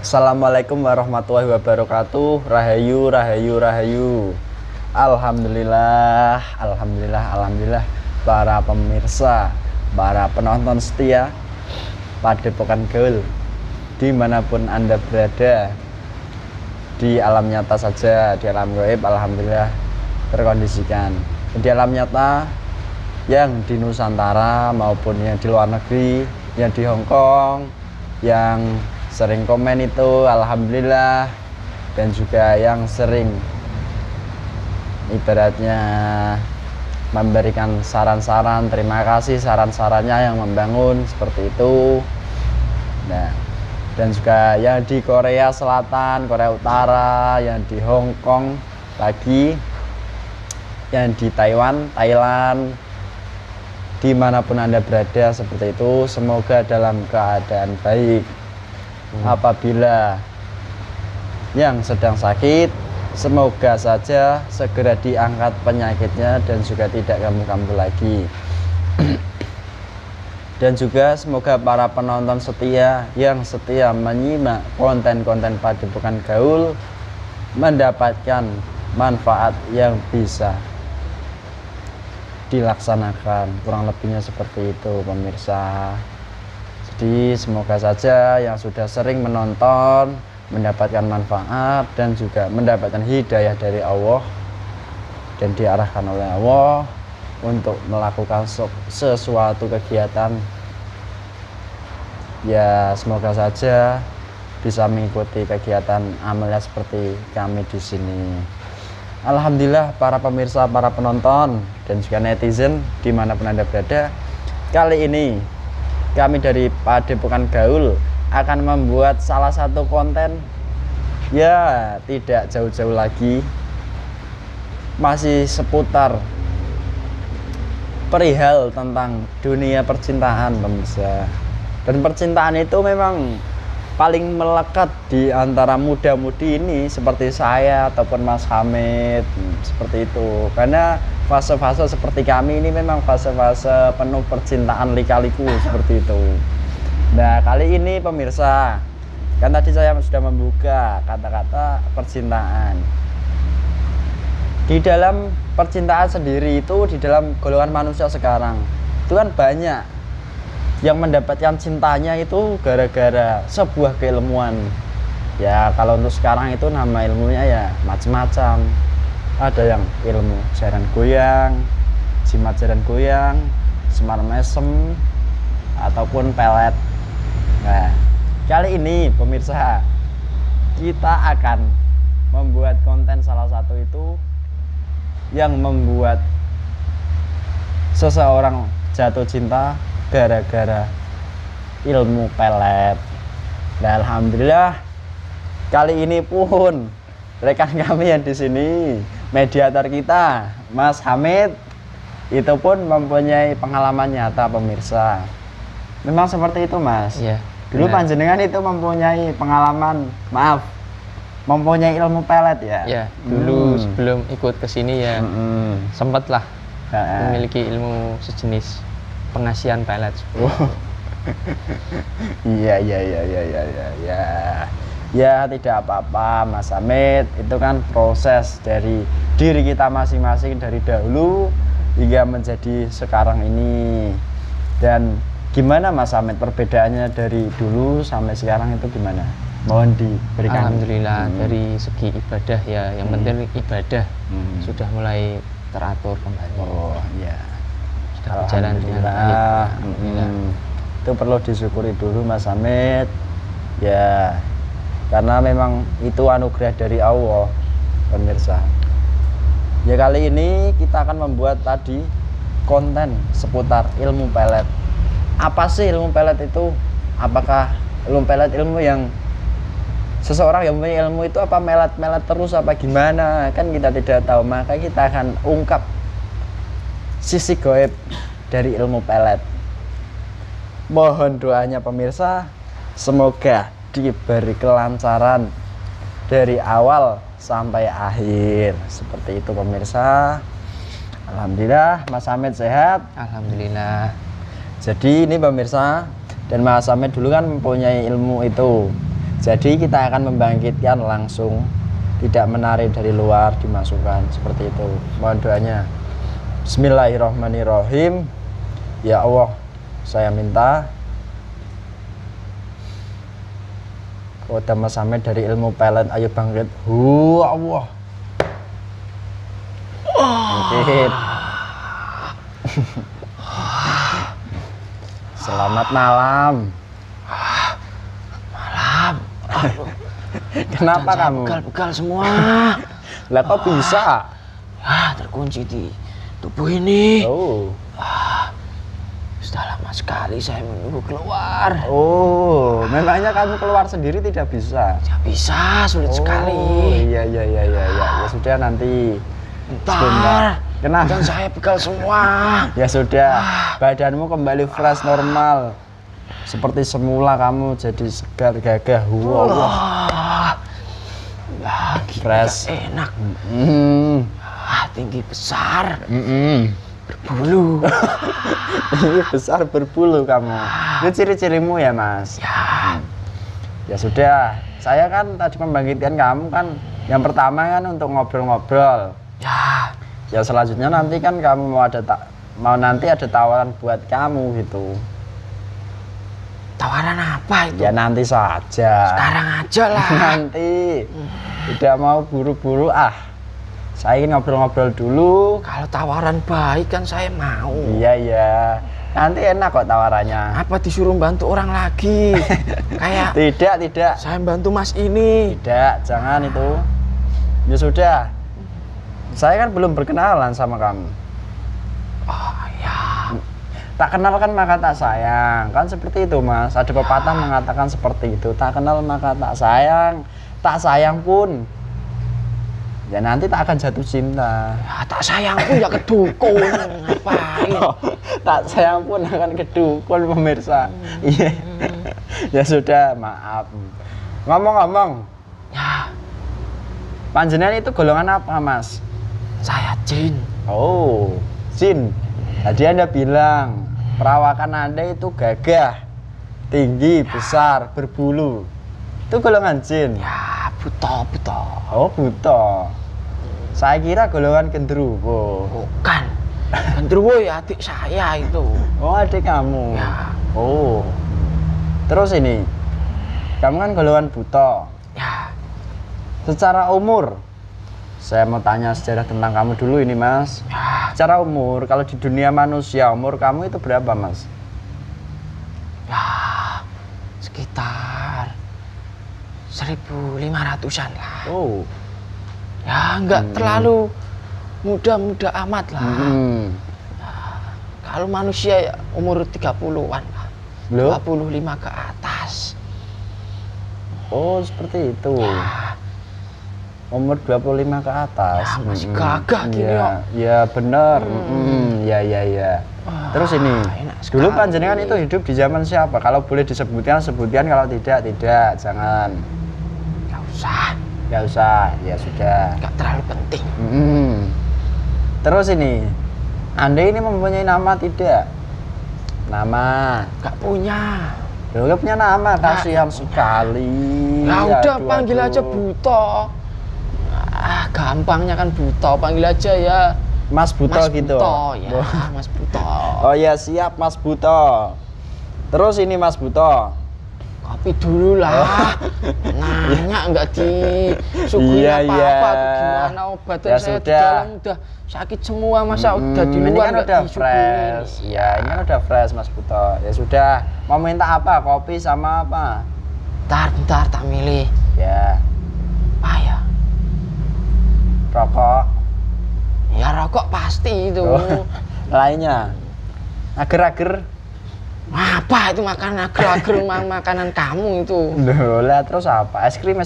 Assalamualaikum warahmatullahi wabarakatuh. Rahayu, rahayu, rahayu. Alhamdulillah para pemirsa, para penonton setia Padepokan Gaul dimanapun Anda berada, di alam nyata saja, di alam gaib, alhamdulillah terkondisikan. Di alam nyata yang di Nusantara maupun yang di luar negeri, yang di Hong Kong, yang sering komen itu alhamdulillah, dan juga yang sering ibaratnya memberikan saran-saran, terima kasih saran-sarannya yang membangun seperti itu. Nah, dan juga yang di Korea Selatan, Korea Utara, yang di Hong Kong lagi, yang di Taiwan, Thailand, dimanapun Anda berada seperti itu, semoga dalam keadaan baik. Apabila yang sedang sakit, semoga saja segera diangkat penyakitnya dan juga tidak kambuh-kambuh lagi. Dan juga semoga para penonton setia yang setia menyimak konten-konten Padepokan Gaul mendapatkan manfaat yang bisa dilaksanakan. Kurang lebihnya seperti itu pemirsa. Jadi semoga saja yang sudah sering menonton mendapatkan manfaat dan juga mendapatkan hidayah dari Allah dan diarahkan oleh Allah untuk melakukan sesuatu kegiatan. Ya, semoga saja bisa mengikuti kegiatan amalnya seperti kami di sini. Alhamdulillah para pemirsa, para penonton dan juga netizen dimanapun Anda berada, kali ini kami dari Padepokan Gaul akan membuat salah satu konten, ya tidak jauh-jauh lagi, masih seputar perihal tentang dunia percintaan pemirsa. Dan percintaan itu memang paling melekat di antara muda-mudi ini seperti saya ataupun Mas Hamid, seperti itu. Karena fase-fase seperti kami ini memang fase-fase penuh percintaan lika-liku seperti itu. Nah, kali ini pemirsa, kan tadi saya sudah membuka kata-kata percintaan. Di dalam percintaan sendiri itu, di dalam golongan manusia sekarang itu kan banyak yang mendapatkan cintanya itu gara-gara sebuah keilmuan. Ya, kalau untuk sekarang itu nama ilmunya ya macam-macam. Ada yang ilmu jaran goyang, jimat jaran goyang, semar mesem, ataupun pelet. Nah, kali ini pemirsa, kita akan membuat konten salah satu itu yang membuat seseorang jatuh cinta gara-gara ilmu pelet. Nah, alhamdulillah kali ini pun rekan kami yang di sini, mediator kita, Mas Hamid, itu pun mempunyai pengalaman nyata pemirsa. Memang seperti itu, Mas. Iya. Dulu panjenengan itu mempunyai pengalaman, mempunyai ilmu pelet ya? Ya, dulu sebelum ikut ke sini ya sempatlah memiliki ilmu sejenis pengasihan pelet. Iya. Ya, tidak apa-apa Mas Hamid, itu kan proses dari diri kita masing-masing dari dahulu hingga menjadi sekarang ini. Dan gimana Mas Hamid perbedaannya dari dulu sampai sekarang itu gimana? Mohon diberikan. Alhamdulillah dari segi ibadah ya, yang penting ibadah sudah mulai teratur kembali. Oh iya, sudah berjalan dengan baik. Itu perlu disyukuri dulu Mas Hamid ya, karena memang itu anugerah dari Allah pemirsa. Ya, kali ini kita akan membuat tadi konten seputar ilmu pelet. Apa sih ilmu pelet itu? Apakah ilmu pelet ilmu yang seseorang yang punya ilmu itu apa melet-melet terus apa gimana? Kan kita tidak tahu, maka kita akan ungkap sisi gaib dari ilmu pelet. Mohon doanya pemirsa, semoga diberi kelancaran dari awal sampai akhir. Seperti itu pemirsa. Alhamdulillah Mas Hamid sehat. Alhamdulillah. Jadi ini pemirsa, dan Mas Hamid dulu kan mempunyai ilmu itu. Jadi kita akan membangkitkan langsung, tidak menarik dari luar, dimasukkan seperti itu. Mohon doanya. Bismillahirrahmanirrahim. Ya Allah, saya minta kepada Mas Hamid dari ilmu pelet, ayo bangkit. Allah. Bangkit. Selamat malam. Malam. Kenapa kamu? Begal-begal semua. Lah kok bisa? Terkunci di tubuh ini. Oh. Sudah lama sekali saya menunggu keluar. Oh, memangnya kamu keluar sendiri tidak bisa? Tidak bisa, sulit sekali. Iya. Ya sudah nanti. Bentar. Kenapa? Dan saya begal semua. Ya sudah, badanmu kembali fresh normal. Seperti semula kamu jadi segar gagah. Fresh. Enak. Tinggi besar. Berbulu. Ini besar berbulu kamu. Itu ciri-cirimu ya, Mas? Ya sudah, saya kan tadi membangkitkan kamu kan. Yang pertama kan untuk ngobrol-ngobrol. Ya selanjutnya nanti kan kamu mau nanti ada tawaran buat kamu gitu. Tawaran apa itu? Ya nanti saja. Sekarang aja lah. Nanti. Tidak mau buru-buru Saya ingin ngobrol-ngobrol dulu. Kalau tawaran baik kan saya mau. Iya. Nanti enak kok tawarannya. Apa disuruh bantu orang lagi? Kayak Tidak. saya bantu Mas ini. Tidak, jangan itu. Ya sudah. Saya kan belum berkenalan sama kamu. Tak kenal kan maka tak sayang. Kan seperti itu, Mas. Ada pepatah mengatakan seperti itu. Tak kenal maka tak sayang. Tak sayang pun ya nanti tak akan jatuh cinta. Tak sayang pun ya kedukun. Ngapain? Tak sayang pun akan kedukun, pemirsa. Iya. Ya sudah, maaf. Ngomong-ngomong. Panjenengan itu golongan apa, Mas? Saya jin. Oh, jin. Tadi Anda bilang perawakan Anda itu gagah, tinggi, besar, berbulu. Itu golongan jin. Ya, buta. Oh, buta. Saya kira golongan genderuwo. Bukan. Genderuwo ya adik saya itu. Oh, adik kamu. Ya. Oh. Terus ini, kamu kan golongan buta. Ya. Secara umur, saya mau tanya sejarah tentang kamu dulu ini, Mas. Secara umur, kalau di dunia manusia, umur kamu itu berapa, Mas? Ya, sekitar 1500-an lah. Oh. Ya, nggak terlalu muda-muda amat lah. Kalau manusia ya umur 30-an lah. Loh? 25 ke atas. Oh, seperti itu. Umur 25 ke atas. Ya, masih gagah gini kok. Ya, benar. Ya. Terus ini, dulu panjenengan itu hidup di zaman siapa? Kalau boleh disebutkan, kalau tidak, jangan. Nggak usah, ya sudah. Nggak terlalu penting. Terus ini, Anda ini mempunyai nama tidak? Nama? Nggak punya. Loh, nggak punya nama, kasihan sekali. Ya udah, aduh, panggil aja Buto. Gampangnya kan Buto, panggil aja ya. Mas Buto gitu. Buto, ya, Mas Buto. Oh ya, siap Mas Buto. Terus ini Mas Buto. Kopi dulu lah. Nanya nggak disuguhin apa-apa tuh gimana obatnya Ya saya sudah. di dalam udah sakit semua, masa udah di Ini luar kan nggak udah disuguhin. fresh. Ya, ini kan udah fresh Mas Buto. Ya sudah, mau minta apa? Kopi sama apa? Bentar tak milih. Ya, Apa ya? rokok. Ya rokok pasti itu. Oh, lainnya. Ager-ager. Apa itu makanan ager-ager makanan kamu itu? Loh, lah terus apa? Es krim.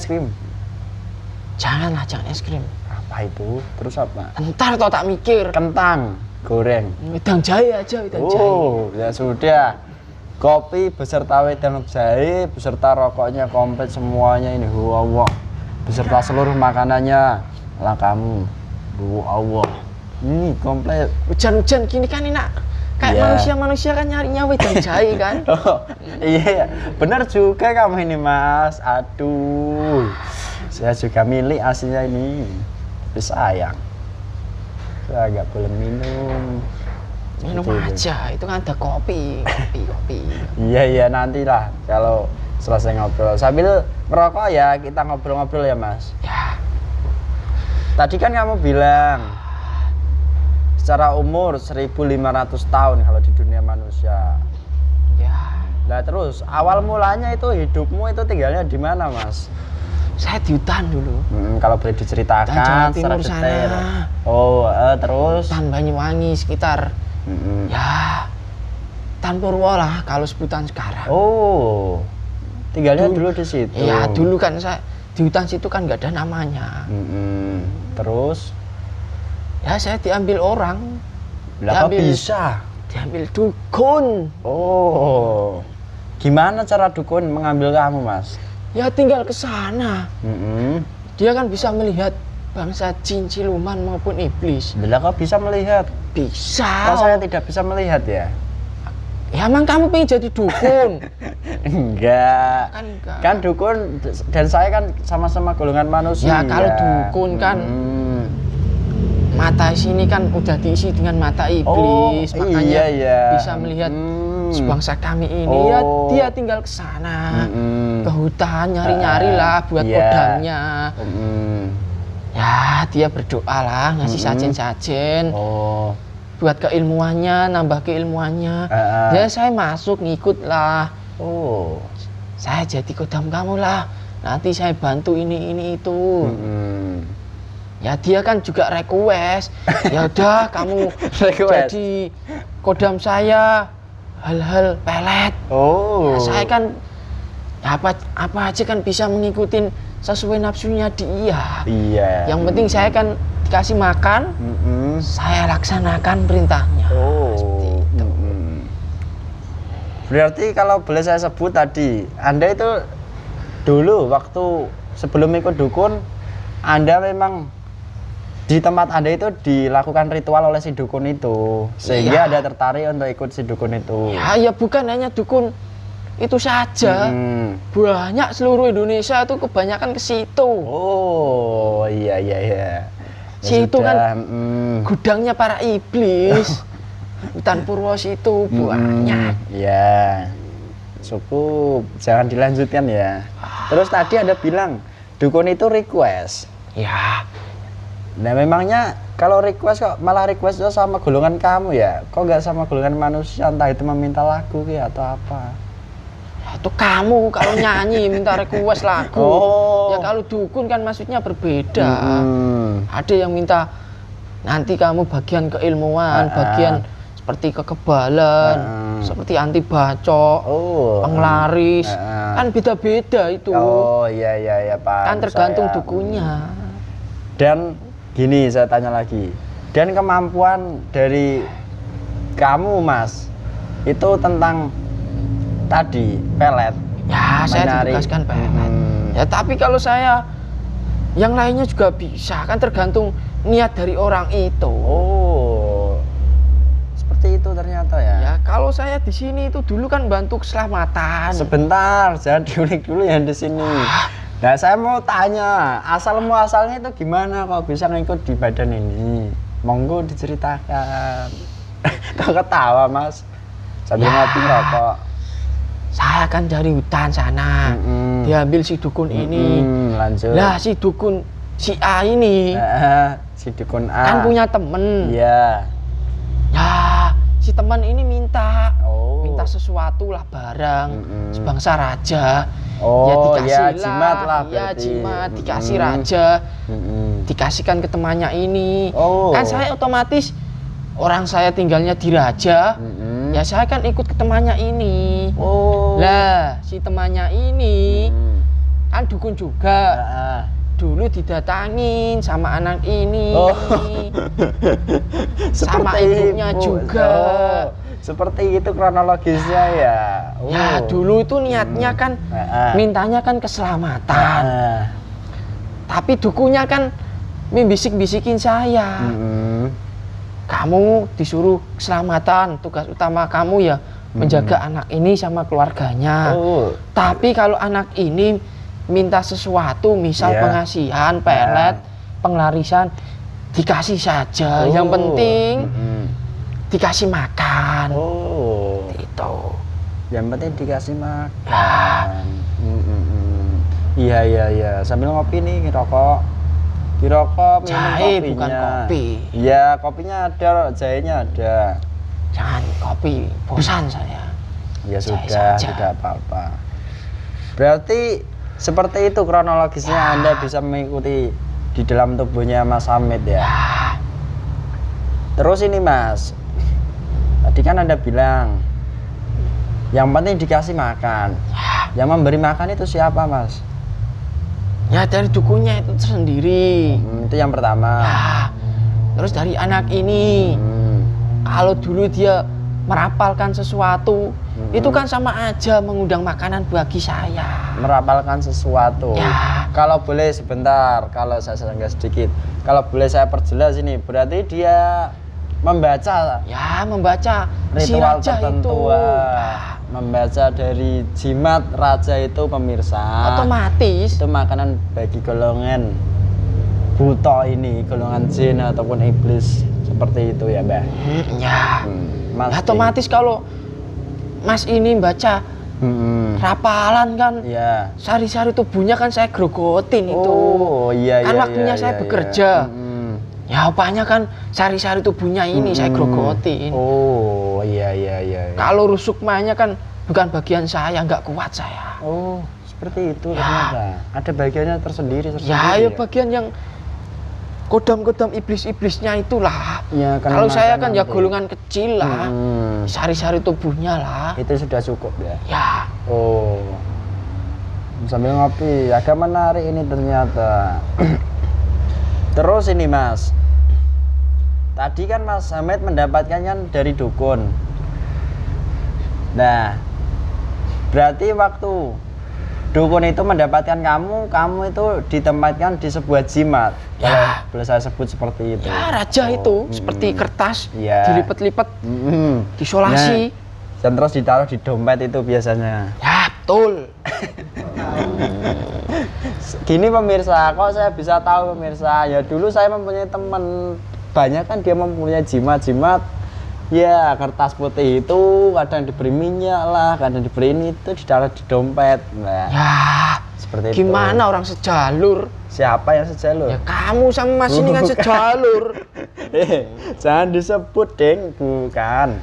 Janganlah, jangan es krim. Apa itu? Terus apa? Entar toh tak mikir. Kentang goreng. Wedang jahe aja, wedang jahe. Oh, ya sudah. Kopi beserta wedang jahe, beserta rokoknya komplit semuanya ini. Allah. Beserta seluruh makanannya. Lah kamu. Allah. Ini komplit. Hujan-hujan gini kan enak Kayak manusia kan nyarinya wedang jahe kan. Oh, iya, benar juga kamu ini Mas. Aduh, saya juga milik aslinya ini. Tapi sayang, saya nggak boleh minum. Minum aja, itu kan ada kopi. Iya, nantilah kalau selesai ngobrol. Sambil merokok ya, kita ngobrol-ngobrol ya Mas. Ya. Tadi kan kamu bilang secara umur 1.500 tahun kalau di dunia manusia. Ya. Nah terus awal mulanya itu hidupmu itu tinggalnya di mana Mas? Saya di hutan dulu. Kalau boleh diceritakan Jawa Timur secara detail. sana. Oh, terus? Hutan Banyuwangi sekitar. Ya. Hutan Purwo lah kalau sebutan sekarang. Oh. Tinggalnya dulu di situ. Iya, dulu kan saya di hutan situ kan nggak ada namanya. Terus? Ya saya diambil orang. Lah kok bisa? Diambil dukun. Oh. Gimana cara dukun mengambil kamu, Mas? Ya tinggal ke sana. Dia kan bisa melihat bangsa jin, siluman maupun iblis. Lah kok bisa melihat? Bisa. Kok saya tidak bisa melihat ya? Ya emang kamu pengen jadi dukun? Enggak. Enggak. Kan dukun dan saya kan sama-sama golongan manusia. Ya kalau dukun kan mata sini kan udah diisi dengan mata iblis, makanya bisa melihat sebangsa kami ini. Ya dia tinggal ke sana, ke hutan nyari-nyari lah buat kodamnya. Ya dia berdoa lah, ngasih sajen-sajen. Buat keilmuannya, nambah keilmuannya. Ya saya masuk ngikut lah. Saya jadi kodam kamu lah. Nanti saya bantu ini itu. Ya dia kan juga request. Ya udah kamu jadi kodam saya hal-hal pelet. Ya saya kan apa aja kan bisa mengikutin sesuai nafsunya dia. Iya. Yang penting saya kan dikasih makan, saya laksanakan perintahnya. Seperti itu. Berarti kalau boleh saya sebut tadi, Anda itu dulu waktu sebelum ikut dukun, Anda memang di tempat Anda itu dilakukan ritual oleh si dukun itu, sehingga Anda tertarik untuk ikut si dukun itu. Ya bukan hanya dukun itu saja, banyak seluruh Indonesia itu kebanyakan ke situ. Oh iya. Situ kan gudangnya para iblis. Hutan Purwo situ banyak. Iya. Cukup, jangan dilanjutkan ya. Terus tadi Anda bilang dukun itu request. Ya. Nah memangnya kalau request kok malah request sama golongan kamu ya? Kok nggak sama golongan manusia, entah itu meminta lagu atau apa? Itu kamu kalau nyanyi minta request lagu. Ya kalau dukun kan maksudnya berbeda. Ada yang minta nanti kamu bagian keilmuan, bagian seperti kekebalan, seperti anti bacok, penglaris, kan beda-beda itu. Oh iya Pak. Kan tergantung dukunnya. Dan gini saya tanya lagi, dan kemampuan dari kamu Mas itu tentang tadi pelet. Ya saya ditugaskan pelet. Ya tapi kalau saya yang lainnya juga bisa, kan tergantung niat dari orang itu. Seperti itu ternyata ya. Ya kalau saya di sini itu dulu kan bantu keselamatan. Sebentar, jangan diulik dulu yang di sini. Nah saya mau tanya, asal-muasalnya itu gimana kok bisa ngikut di badan ini? Monggo diceritakan. Kok ketawa Mas? Sambil ngopi rokok. Saya kan dari hutan sana, diambil si dukun ini. Lanjut. Lah si dukun si A ini, si dukun A kan punya temen. Iya. Ya si teman ini minta sesuatu lah, barang sebangsa raja. Ya dikasih jimat lah. Ya jimat dikasih raja, dikasihkan ke temannya ini. Kan saya otomatis orang saya tinggalnya di raja, ya saya kan ikut ke temannya ini. Lah si temannya ini kan dukun juga. Dulu didatangin sama anak ini, sama ibunya juga. Seperti itu kronologisnya ya. Ya dulu itu niatnya kan mintanya kan keselamatan. Tapi dukunya kan membisik-bisikin saya. kamu disuruh keselamatan, tugas utama kamu ya menjaga anak ini sama keluarganya. Tapi kalau anak ini minta sesuatu, misal pengasihan, pelet, penglarisan, dikasih saja. Yang penting dikasih makan. Itu. Yang penting dikasih makan. Iya. Sambil ngopi nih, ngerokok. Dirokok, minum jahe kopinya. Bukan kopi. Iya, kopinya ada, jahenya ada. Jangan kopi, bosan saya. Ya sudah, tidak apa-apa. Berarti seperti itu kronologisnya Anda bisa mengikuti di dalam tubuhnya Mas Hamid ya. Terus ini Mas, tadi kan Anda bilang yang penting dikasih makan. Yang memberi makan itu siapa Mas? Ya dari dukunya itu sendiri. Itu yang pertama. Terus dari anak ini, kalau dulu dia merapalkan sesuatu, itu kan sama aja mengundang makanan bagi saya. Merapalkan sesuatu. Kalau boleh sebentar, kalau saya sanggah sedikit, kalau boleh saya perjelas ini, berarti dia membaca. Ya, membaca ritual si raja tertentu. Membaca dari jimat raja itu pemirsa. Otomatis. Itu makanan bagi golongan buta ini, golongan jin ataupun iblis seperti itu ya Mbak. Mas otomatis kalau Mas ini baca rapalan kan, sari-sari tubuhnya kan saya grogotin itu. Kan waktunya saya bekerja. Ya apanya kan sari-sari tubuhnya ini saya grogotin. Iya. Kalau rusukmanya kan bukan bagian saya, nggak kuat saya. Seperti itu ternyata. Ada bagiannya tersendiri. Ya bagian yang kodam-kodam iblis-iblisnya itulah. Ya, kalau saya kan ya golongan kecil lah. Sari-sari tubuhnya lah. Itu sudah cukup ya? Ya. Sambil ngopi, agak menarik ini ternyata. Terus ini Mas, tadi kan Mas Hamid mendapatkannya dari dukun. Nah, berarti waktu dukun itu mendapatkan kamu itu ditempatkan di sebuah jimat. Kalau boleh saya sebut seperti itu. Ya, raja itu seperti kertas, dilipat-lipat, disolasi. Dan terus ditaruh di dompet itu biasanya. Ya, betul. Gini pemirsa, kok saya bisa tahu pemirsa? Ya dulu saya mempunyai teman, banyak kan dia mempunyai jimat-jimat. Ya kertas putih itu kadang diberi minyak lah, kadang diberi ini itu ditaruh di dompet. Nah, ya seperti itu. Gimana orang sejalur? Siapa yang sejalur? Ya kamu sama Mas ini kan sejalur. Jangan disebut deng, bukan.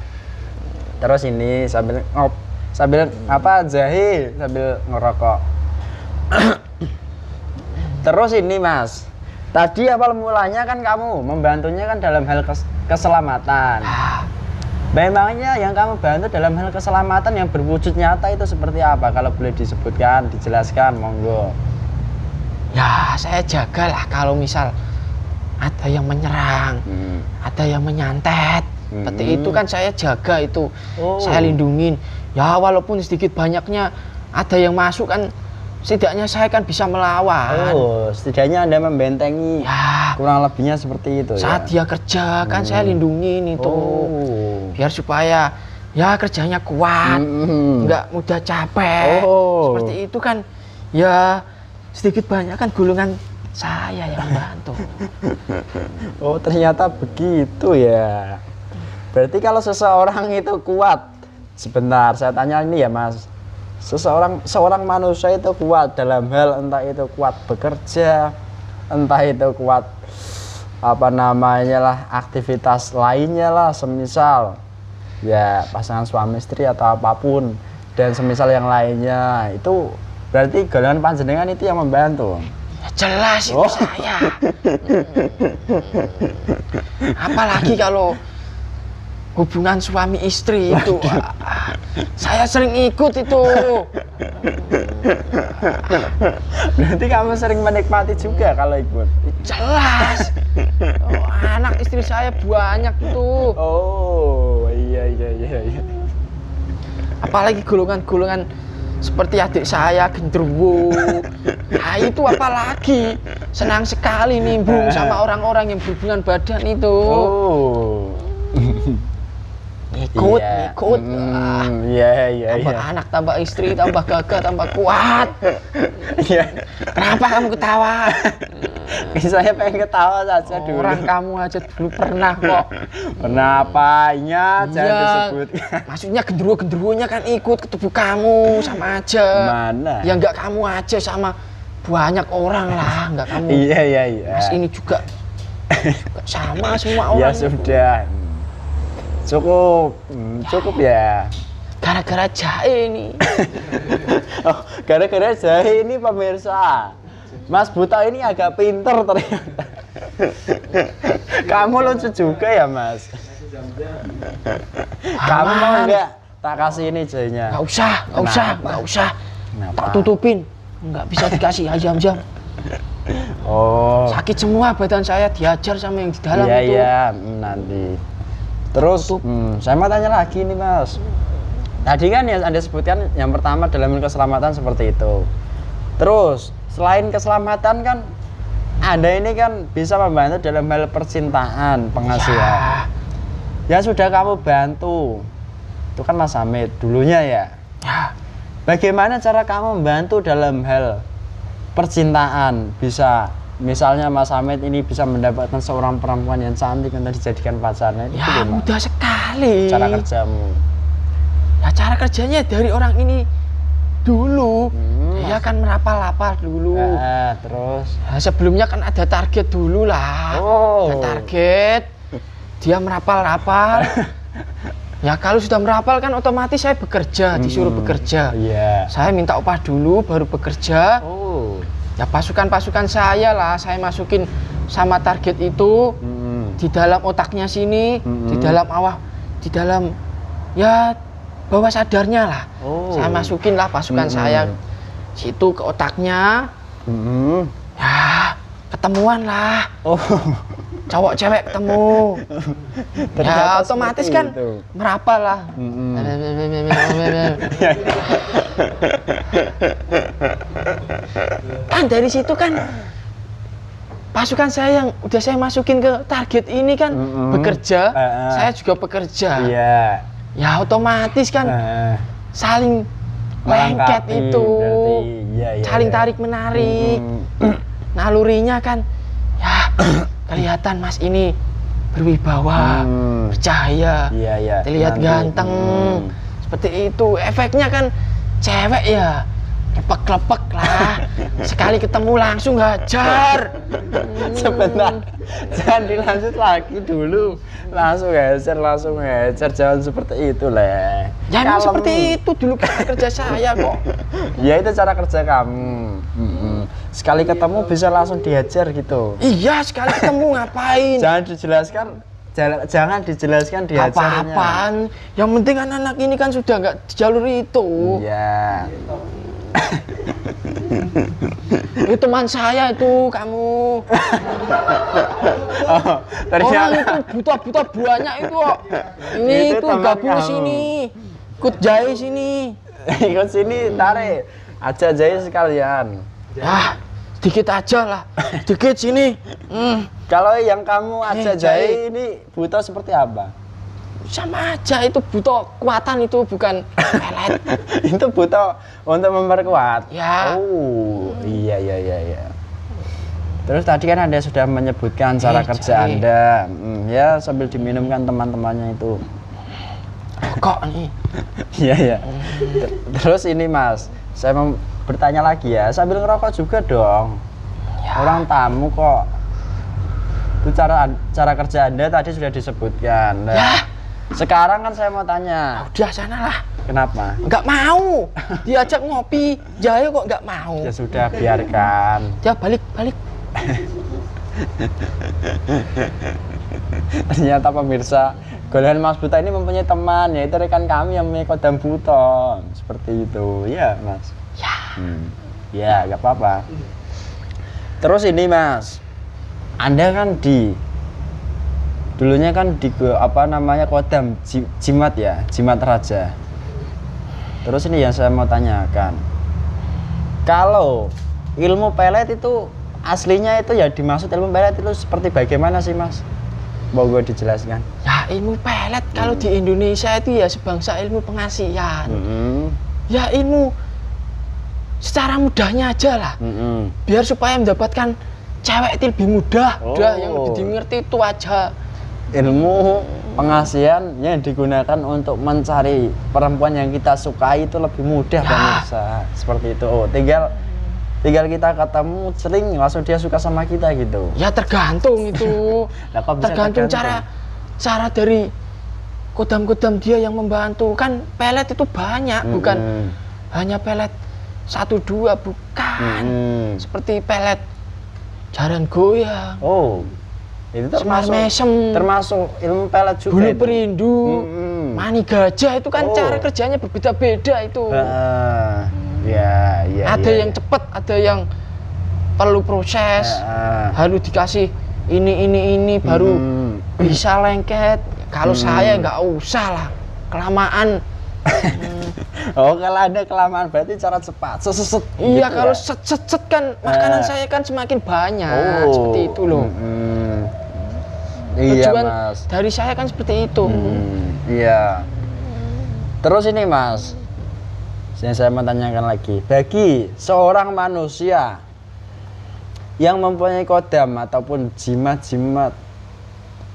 Terus ini sambil jahe sambil ngerokok. Terus ini Mas, tadi awal mulanya kan kamu membantunya kan dalam hal keselamatan. Memangnya yang kamu bantu dalam hal keselamatan yang berwujud nyata itu seperti apa? Kalau boleh disebutkan, dijelaskan, monggo. Ya saya jagalah kalau misal ada yang menyerang, ada yang menyantet, seperti itu kan saya jaga itu, saya lindungin. Ya walaupun sedikit banyaknya ada yang masuk kan, setidaknya saya kan bisa melawan. Setidaknya Anda membentengi. Ya, kurang lebihnya seperti itu. Saat dia kerja kan saya lindungin itu, biar supaya ya kerjanya kuat, nggak mudah capek. Seperti itu kan, ya sedikit banyak kan golongan saya yang bantu. Ternyata begitu ya. Berarti kalau seseorang itu kuat, sebentar saya tanya ini ya Mas. Seorang manusia itu kuat dalam hal entah itu kuat bekerja, entah itu kuat aktivitas lainnya lah, semisal ya pasangan suami istri atau apapun dan semisal yang lainnya, itu berarti golongan panjenengan itu yang membantu. Ya, jelas itu saya. Apalagi kalau hubungan suami istri itu, saya sering ikut itu. Berarti kamu sering menikmati juga kalau ikut? Jelas. Anak istri saya banyak itu. Iya. Apalagi golongan-golongan seperti adik saya genderuwo. Nah itu apalagi senang sekali nimbung sama orang-orang yang berhubungan badan itu. ngikut. Iya. Tambah anak, tambah istri, tambah gagah, tambah kuat. Iya. Kenapa kamu ketawa? Saya pengen ketawa saja dulu. Orang kamu aja dulu pernah kok. Pernah apanya? Jangan disebut. Maksudnya genderuwo-genderuwonya kan ikut ke tubuh kamu sama aja. Mana? Ya enggak kamu aja sama banyak orang lah, enggak kamu. Iya. Mas ini juga sama semua orang. Ya sudah. Cukup ya. Gara-gara jahe ini. Oh, gara-gara jahe ini pemirsa. Mas Buta ini agak pinter ternyata. Kamu lucu juga ya, Mas. Kamu mau enggak tak kasih ini jahenya? Enggak usah. Kenapa? Tak tutupin. Enggak bisa dikasih jam-jam. Oh. Sakit semua badan saya, diajar sama yang di dalam itu. Iya, nanti. Terus, saya mau tanya lagi nih, Mas. Tadi kan yang Anda sebutkan yang pertama dalam keselamatan seperti itu. Terus, selain keselamatan kan Anda ini kan bisa membantu dalam hal percintaan, penghasilan. Ya sudah kamu bantu. Itu kan Mas Hamid dulunya ya. Bagaimana cara kamu membantu dalam hal percintaan? Bisa misalnya Mas Hamid ini bisa mendapatkan seorang perempuan yang cantik untuk dijadikan pacarnya. Itu Ya gimana? mudah sekali. Cara kerjamu. Ya cara kerjanya dari orang ini dulu. Dia kan merapal-rapal dulu. Terus Nah, sebelumnya kan ada target dulu lah. Oh. Ada target. Dia merapal-rapal. Ya kalau sudah merapal kan otomatis saya bekerja, disuruh bekerja. Iya. Saya minta upah dulu baru bekerja. Oh. Ya pasukan-pasukan saya lah, saya masukin sama target itu di dalam otaknya sini, di dalam di dalam ya bawah sadarnya lah. Oh. Saya masukin lah pasukan saya situ ke otaknya. Ya ketemuan lah. Oh. Cowok cewek ketemu. Ya otomatis kan itu. merapal lah. Kan dari situ kan pasukan saya yang udah saya masukin ke target ini kan bekerja, saya juga bekerja. Iya. Ya otomatis kan saling lengket itu, saling tarik menarik. Nalurinya kan ya kelihatan Mas ini berwibawa, bercahaya, terlihat ganteng, seperti itu. Efeknya kan cewek ya lepek-lepek lah, sekali ketemu langsung hajar. Sebentar, jangan dilanjut lagi dulu. Langsung hajar, jangan seperti itu lah. Ya emang seperti itu dulu kerja saya kok. Ya itu cara kerja kamu. Sekali ketemu bisa langsung dihajar gitu. Iya, sekali ketemu ngapain? Jangan dijelaskan dihajarnya. Apa-apaan? Yang penting anak-anak ini kan sudah nggak di jalur itu. Iya. Itu teman saya itu kamu. Oh, Orang itu buta-buta banyak itu kok. Ini itu gabung sini, ikut jahe sini. Ikut sini, tarik. Aja jahe sekalian. Ah, sedikit aja lah, sedikit sini. Kalau yang kamu aja jahe ini buta seperti apa? Sama aja, itu butuh kekuatan, itu bukan pelet. Itu butuh untuk memperkuat. Ya. Oh, iya. Terus tadi kan Anda sudah menyebutkan cara kerja Anda. Ya, sambil diminumkan teman-temannya itu. Kok nih? Iya. Terus ini Mas, saya mau bertanya lagi ya, sambil ngerokok juga dong. Ya. Orang tamu kok. Itu cara kerja Anda tadi sudah disebutkan. Nah, ya. Sekarang kan saya mau tanya. Udah sana lah. Kenapa? Nggak mau. Diajak ngopi, jahe kok nggak mau. Ya sudah, biarkan. Ya balik. Ternyata pemirsa, Golongan Mas Buta ini mempunyai teman, yaitu rekan kami yang mempunyai kodam buton. Seperti itu, ya Mas? Ya. Ya, nggak apa-apa. Terus ini Mas, Anda kan dulunya kan di kodam jimat ya, jimat raja. Terus ini yang saya mau tanyakan, kalau ilmu pelet itu aslinya itu ya dimaksud ilmu pelet itu seperti bagaimana sih Mas? Monggo dijelaskan. Ya ilmu pelet kalau di Indonesia itu ya sebangsa ilmu pengasihan. Ya ilmu secara mudahnya aja lah. Biar supaya mendapatkan cewek itu lebih mudah. Udah yang lebih dimengerti itu aja. Ilmu pengasihan yang digunakan untuk mencari perempuan yang kita sukai itu lebih mudah pemirsa. Seperti itu. Tinggal kita ketemu sering langsung dia suka sama kita gitu. Ya tergantung itu. tergantung cara dari kodam-kodam dia yang membantu. Kan pelet itu banyak, bukan hanya pelet 1 2 bukan. Seperti pelet jaran goyang. Itu termasuk ilmu pelet juga. Bulu perindu, mani gajah itu kan cara kerjanya berbeda-beda itu. Ada yang cepat, ada yang perlu proses, harus dikasih ini baru bisa lengket. Kalau saya nggak usah lah, kelamaan. Kalau ada kelamaan berarti cara cepat, seset. Iya, gitu kalau set kan makanan saya kan semakin banyak, seperti itu loh. Iya Tujuan Mas. dari saya kan seperti itu. Iya. Terus ini Mas, saya mau tanyakan lagi, bagi seorang manusia yang mempunyai kodam ataupun jimat-jimat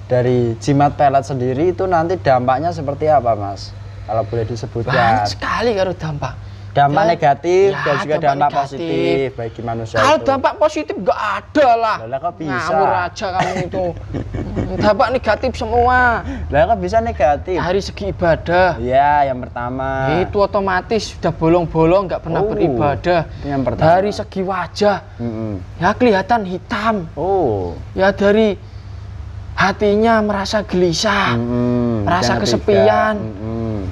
dari jimat pelet sendiri itu nanti dampaknya seperti apa Mas? Kalau boleh disebutkan. Banyak sekali kalau dampak. Dampak negatif dan juga dampak negatif. positif bagi manusia. Kalau itu. dampak positif nggak ada lah. Lah kok bisa? Ngawur aja kamu itu. Dampak negatif semua. Lah kok bisa negatif? Dari segi ibadah. Iya, yang pertama. Itu otomatis sudah bolong-bolong nggak pernah beribadah. Yang pertama. Dari segi wajah. Ya kelihatan hitam. Ya dari hatinya merasa gelisah. Merasa kesepian.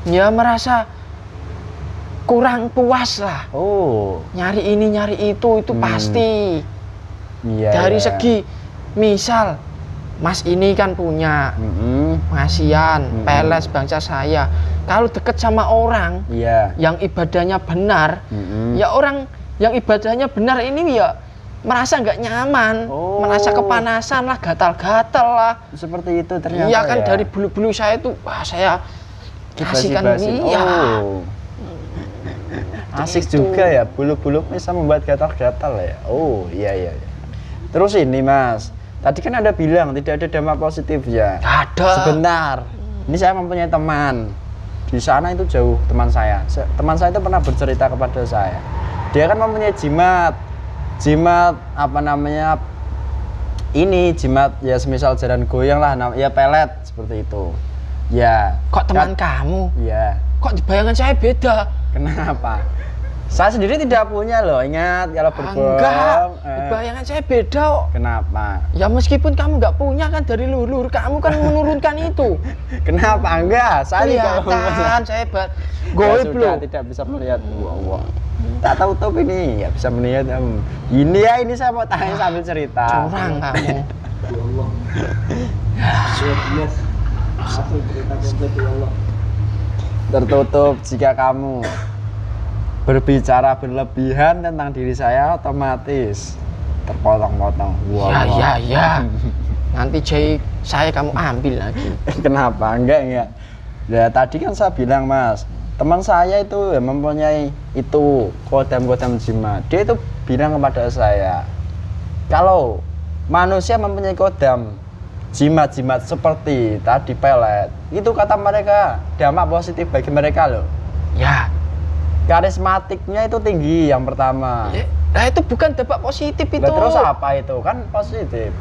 Ya merasa kurang puas lah. Nyari ini nyari itu pasti. Dari segi misal Mas ini kan punya pengasihan pelet bangsa saya. Kalau deket sama orang yang ibadahnya benar, ya orang yang ibadahnya benar ini ya merasa nggak nyaman, merasa kepanasan lah, gatal-gatal lah. Seperti itu ternyata. Iya kan dari bulu-bulu saya itu, wah saya kasihkan ini ya. Asik juga ya, bulu-bulu bisa membuat gatal-gatal ya. Iya. Terus ini Mas, tadi kan ada bilang tidak ada dampak positif ya. Ada. Sebentar, ini saya mempunyai teman di sana itu jauh teman saya. Teman saya itu pernah bercerita kepada saya. Dia kan mempunyai jimat apa namanya? Ini jimat ya semisal jaran goyang lah, ya pelet seperti itu. Ya. Kok teman kamu? Ya. Kok di bayangan saya beda? Kenapa? Saya sendiri tidak punya loh, ingat kalau berbohong. Enggak, bayangan saya beda kok. Kenapa? Ya meskipun kamu nggak punya kan dari leluhur kamu kan menurunkan itu. Kenapa? Enggak, saya kelihatan saya goib loh. Tidak bisa melihat. Wow. Tak tahu ini ya bisa melihat. Ini saya mau tanya sambil cerita. Curang kamu. Tertutup jika kamu berbicara berlebihan tentang diri saya, otomatis terpotong-potong. Ya. Nanti saya kamu ambil lagi. Kenapa? Enggak. Ya tadi kan saya bilang Mas, teman saya itu ya mempunyai itu kodam-kodam jimat. Dia itu bilang kepada saya, kalau manusia mempunyai kodam jimat-jimat seperti tadi pelet, itu kata mereka dampak positif bagi mereka loh. Ya. Karismatiknya itu tinggi yang pertama. Nah itu bukan dampak positif itu. Terus apa itu? Kan positif.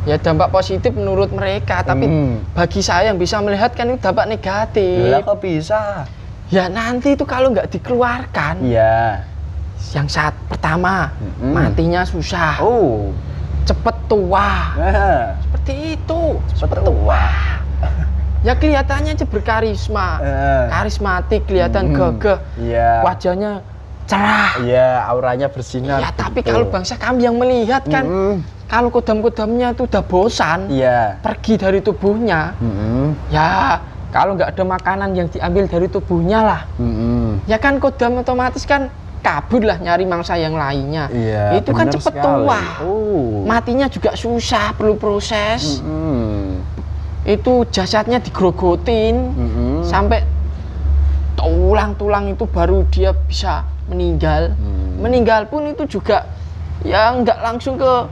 Ya dampak positif menurut mereka, tapi bagi saya yang bisa melihat kan itu dampak negatif. Lah kok bisa? Ya nanti itu kalau nggak dikeluarkan. Iya. Yang saat pertama matinya susah. Cepet tua. Seperti itu. Cepet tua. Ya kelihatannya aja berkarisma, karismatik, kelihatan gagah, wajahnya cerah. Iya, auranya bersinar. Ya tapi kalau bangsa kami yang melihat kan, kalau kodam-kodamnya itu udah bosan, pergi dari tubuhnya, ya kalau nggak ada makanan yang diambil dari tubuhnya lah, ya kan kodam otomatis kan kabur lah nyari mangsa yang lainnya. Itu kan cepet tua, matinya juga susah, perlu proses. itu jasadnya digrogotin sampai tulang-tulang itu baru dia bisa meninggal. Meninggal pun itu juga ya nggak langsung ke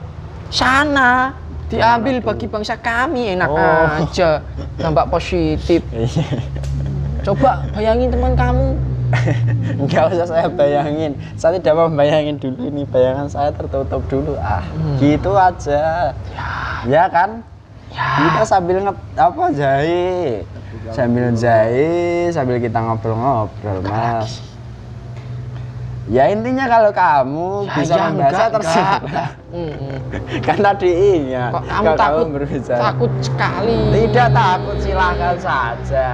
sana, diambil bagi bangsa kami, enak aja, dampak positif. Coba bayangin teman kamu. Nggak usah saya bayangin, saya tidak mau bayangin dulu, ini bayangan saya tertutup dulu. Gitu aja ya kan ya. Kita sambil jahe, sambil kita ngobrol-ngobrol, Mas. Ya intinya kalau kamu bisa membaca terserah. Kan tadi iya. Kok kamu takut sekali. Tidak takut, silakan saja.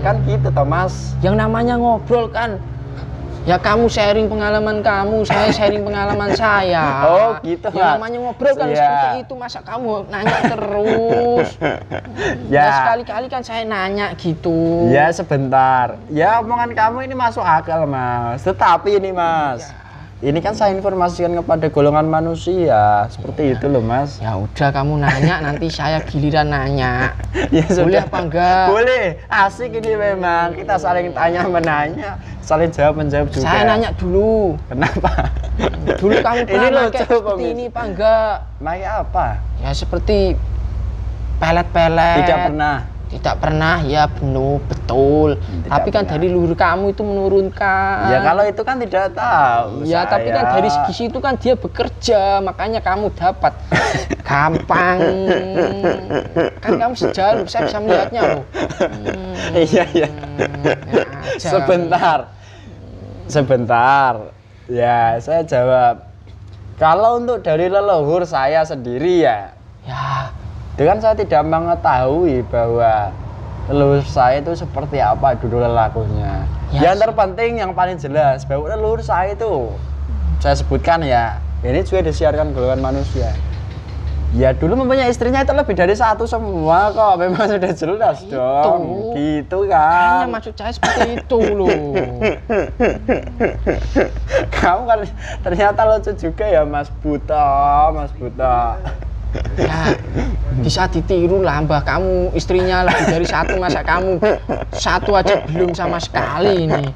Kan gitu toh, Mas. Yang namanya ngobrol kan, ya kamu sharing pengalaman kamu, saya sharing pengalaman saya. Oh gitu. Yang namanya ngobrol kan seperti itu, masa kamu nanya terus. Ya sekali-kali kan saya nanya gitu. Ya sebentar. Ya omongan kamu ini masuk akal, Mas. Tetapi ini, Mas, ini kan saya informasikan kepada golongan manusia, seperti itu loh, Mas. Ya udah kamu nanya, nanti saya giliran nanya. Ya, boleh apa enggak? Boleh, asik ini memang. Kita saling tanya menanya, saling jawab menjawab juga. Saya nanya dulu. Kenapa? Dulu kamu pernah pakai seperti ini apa enggak? Pakai apa? Ya seperti pelet-pelet. Tidak pernah, ya betul. Tapi kan dari luhur kamu itu menurunkan. Ya kalau itu kan tidak tahu. Ya tapi kan dari segi situ kan dia bekerja, makanya kamu dapat. Gampang. Kan kamu sejalan, saya bisa melihatnya loh. Iya. Sebentar. Ya saya jawab. Kalau untuk dari leluhur saya sendiri ya. Itu kan saya tidak mengetahui bahwa leluhur saya itu seperti apa dulu lelakunya. Yang terpenting, yang paling jelas bahwa leluhur saya itu, saya sebutkan ya, ini juga disiarkan golongan manusia. Ya dulu mempunyai istrinya itu lebih dari satu semua kok, memang sudah jelas dong. Gitu kan. Hanya maksud saya seperti itu loh. Kamu kan ternyata lucu juga ya, Mas Buta. Ya, bisa ditiru lah, mbah kamu istrinya lebih dari satu, masa kamu satu aja belum sama sekali ini.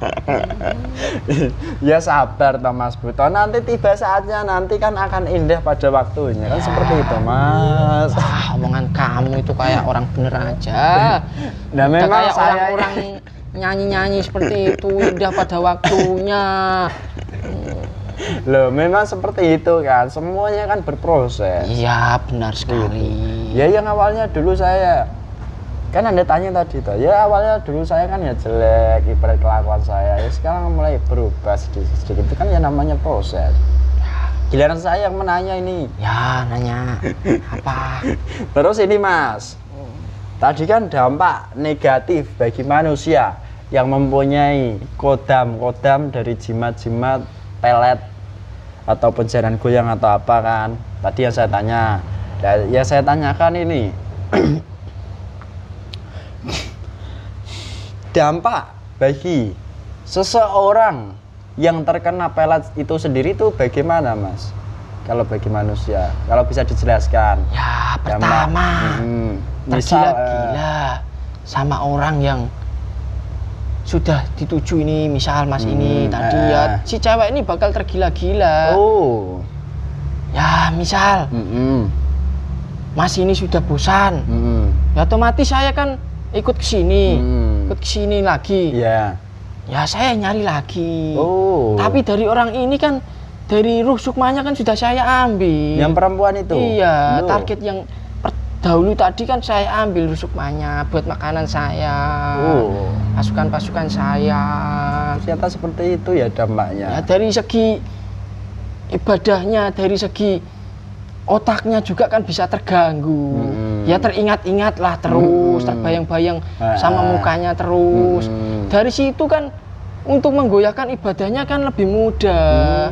Ya sabar toh Mas Buto, nanti tiba saatnya, nanti kan akan indah pada waktunya, kan seperti itu, Mas. Omongan kamu itu kayak orang bener aja. Nah memang kayak orang-orang nyanyi-nyanyi seperti itu, indah pada waktunya. Loh, memang seperti itu kan, semuanya kan berproses. Iya, benar sekali. Ya yang awalnya dulu saya, kan Anda tanya tadi toh, ya awalnya dulu saya kan ya jelek, ibarat kelakuan saya, ya sekarang mulai berubah sedikit-sedikit, itu kan ya namanya proses. Giliran saya yang menanya ini. Ya, nanya apa? Terus ini Mas, tadi kan dampak negatif bagi manusia yang mempunyai kodam dari jimat-jimat, pelet ataupun jaran goyang atau apa kan, tadi yang saya tanya. Ya saya tanyakan ini dampak bagi seseorang yang terkena pelet itu sendiri itu bagaimana Mas? Kalau bagi manusia, kalau bisa dijelaskan. Ya pertama, tergila-gila sama orang yang sudah dituju ini, misal Mas ini tadi ya, si cewek ini bakal tergila-gila. Oh. Ya misal Mas ini sudah bosan, ya otomatis saya kan ikut ke sini lagi. Ya saya nyari lagi. Oh. Tapi dari orang ini kan, dari ruh sukmanya kan sudah saya ambil. Yang perempuan itu? Iya, target yang dahulu tadi kan saya ambil rusukmanya buat makanan saya, pasukan-pasukan saya. Ternyata seperti itu ya dampaknya. Ya dari segi ibadahnya, dari segi otaknya juga kan bisa terganggu. Ya teringat-ingat lah terus, terbayang-bayang sama mukanya terus. Dari situ kan untuk menggoyahkan ibadahnya kan lebih mudah.